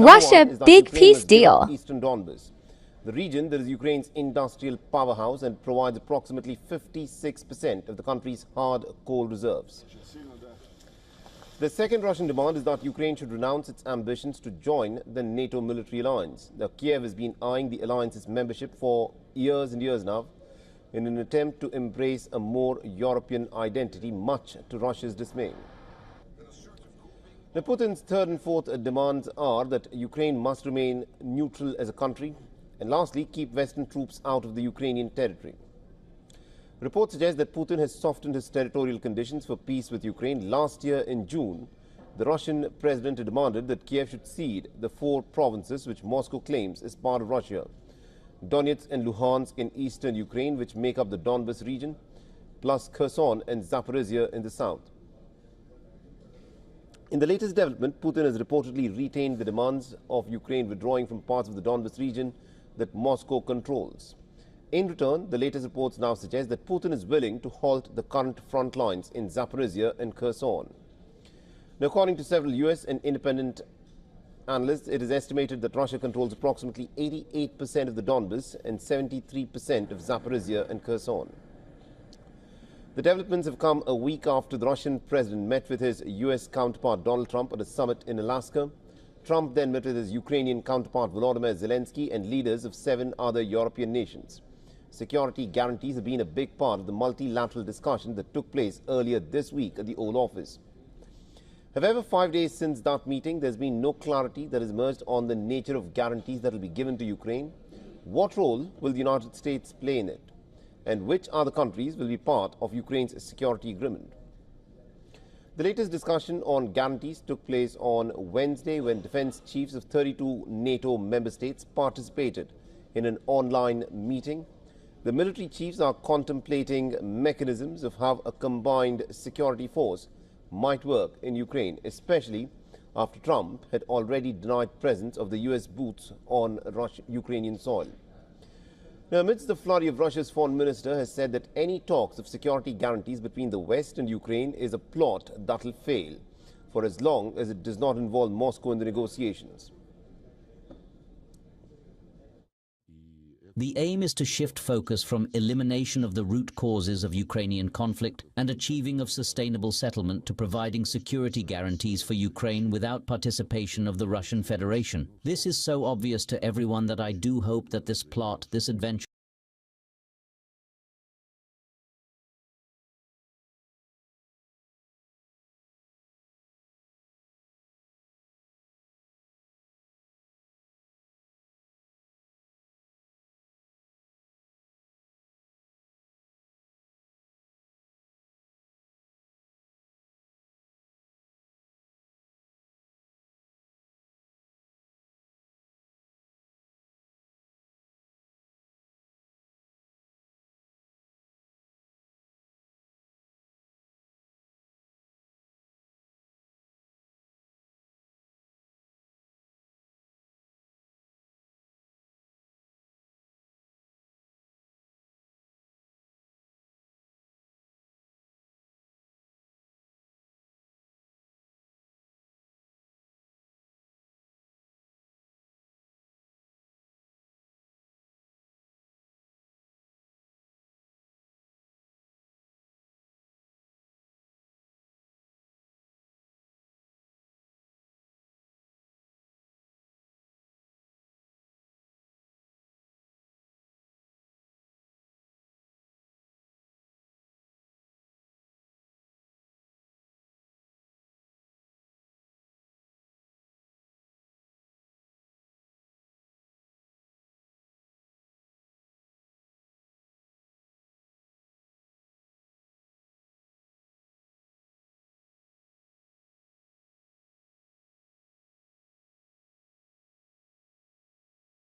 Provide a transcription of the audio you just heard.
Russia is that big Ukraine peace must give up deal. eastern Donbas, the region that is Ukraine's industrial powerhouse and provides approximately 56% of the country's hard coal reserves. The second Russian demand is that Ukraine should renounce its ambitions to join the NATO military alliance. Now, Kiev has been eyeing the alliance's membership for years and years now in an attempt to embrace a more European identity, much to Russia's dismay. Now, Putin's third and fourth demands are that Ukraine must remain neutral as a country and lastly, keep Western troops out of the Ukrainian territory. Reports suggest that Putin has softened his territorial conditions for peace with Ukraine. Last year in June, the Russian president had demanded that Kiev should cede the 4 provinces which Moscow claims is part of Russia: Donetsk and Luhansk in eastern Ukraine, which make up the Donbas region, plus Kherson and Zaporizhia in the south. In the latest development, Putin has reportedly retained the demands of Ukraine withdrawing from parts of the Donbas region that Moscow controls. In return, the latest reports now suggest that Putin is willing to halt the current front lines in Zaporizhia and Kherson. Now, according to several US and independent analysts, it is estimated that Russia controls approximately 88% of the Donbas and 73% of Zaporizhia and Kherson. The developments have come a week after the Russian president met with his US counterpart Donald Trump at a summit in Alaska. Trump then met with his Ukrainian counterpart Volodymyr Zelensky and leaders of 7 other European nations. Security guarantees have been a big part of the multilateral discussion that took place earlier this week at the Oval Office. However, 5 days since that meeting, there's been no clarity that has emerged on the nature of guarantees that will be given to Ukraine. What role will the United States play in it? And which other countries will be part of Ukraine's security agreement? The latest discussion on guarantees took place on Wednesday when defense chiefs of 32 NATO member states participated in an online meeting. The military chiefs are contemplating mechanisms of how a combined security force might work in Ukraine, especially after Trump had already denied presence of the US boots on Ukrainian soil. Now, amidst the flurry of Russia's foreign minister has said that any talks of security guarantees between the West and Ukraine is a plot that will fail for as long as it does not involve Moscow in the negotiations. The aim is to shift focus from elimination of the root causes of Ukrainian conflict and achieving of sustainable settlement to providing security guarantees for Ukraine without participation of the Russian Federation. This is so obvious to everyone that I do hope that this plot, this adventure,